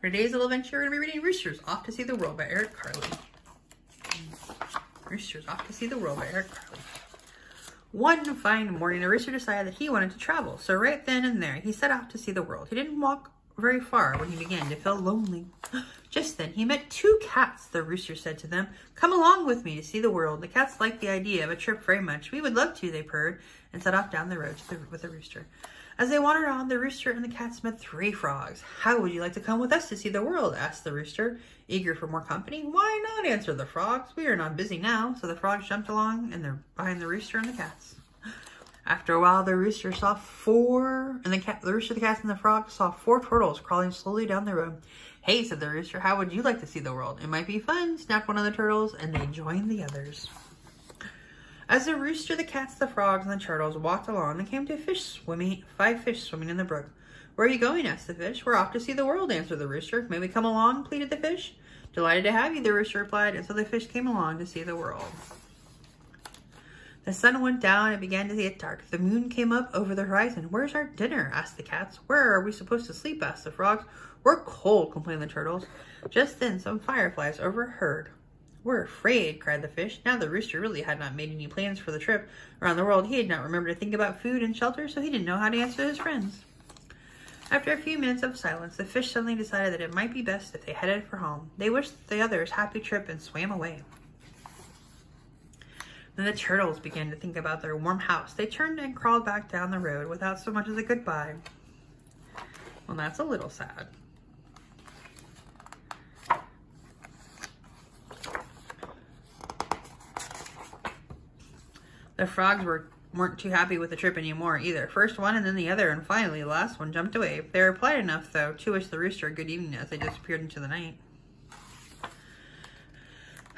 For today's little adventure, we're going to be reading Roosters Off to See the World by Eric Carle. Roosters Off to See the World by Eric Carle. One fine morning, the rooster decided that he wanted to travel, so right then and there, he set out to see the world. He didn't walk very far when he began to feel lonely. Just then, he met two cats. The rooster said to them, "Come along with me to see the world." The cats liked the idea of a trip very much. "We would love to," they purred, and set off down the road with the rooster. As they wandered on, the rooster and the cats met three frogs. "How would you like to come with us to see the world?" asked the rooster, eager for more company. "Why not?" answered the frogs. "We are not busy now." So the frogs jumped along, and they're behind the rooster and the cats. After a while, the rooster, the rooster, the cats, and the frogs saw four turtles crawling slowly down the road. "Hey," said the rooster, "how would you like to see the world?" "It might be fun," snapped one of the turtles, and they joined the others. As the rooster, the cats, the frogs, and the turtles walked along, they came to five fish swimming in the brook. "Where are you going?" asked the fish. "We're off to see the world," answered the rooster. "May we come along?" pleaded the fish. "Delighted to have you," the rooster replied, and so the fish came along to see the world. The sun went down and it began to get dark. The moon came up over the horizon. "Where's our dinner?" asked the cats. "Where are we supposed to sleep?" asked the frogs. "We're cold," complained the turtles. Just then some fireflies overheard. "We're afraid," cried the fish. Now the rooster really had not made any plans for the trip around the world. He had not remembered to think about food and shelter, so he didn't know how to answer his friends. After a few minutes of silence, the fish suddenly decided that it might be best if they headed for home. They wished the others happy trip and swam away. Then the turtles began to think about their warm house. They turned and crawled back down the road without so much as a goodbye. Well, that's a little sad. The frogs weren't too happy with the trip anymore either. First one and then the other, and finally the last one jumped away. They were polite enough, though, to wish the rooster a good evening as they disappeared into the night.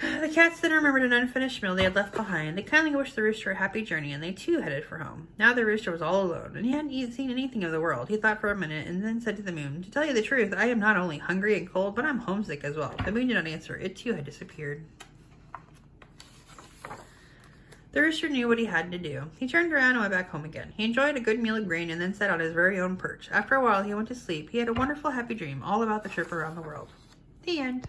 The cats then remembered an unfinished meal they had left behind. They kindly wished the rooster a happy journey, and they too headed for home. Now the rooster was all alone, and he hadn't seen anything of the world. He thought for a minute, and then said to the moon, "To tell you the truth, I am not only hungry and cold, but I'm homesick as well." The moon did not answer. It too had disappeared. The rooster knew what he had to do. He turned around and went back home again. He enjoyed a good meal of grain and then sat on his very own perch. After a while, he went to sleep. He had a wonderful, happy dream all about the trip around the world. The end.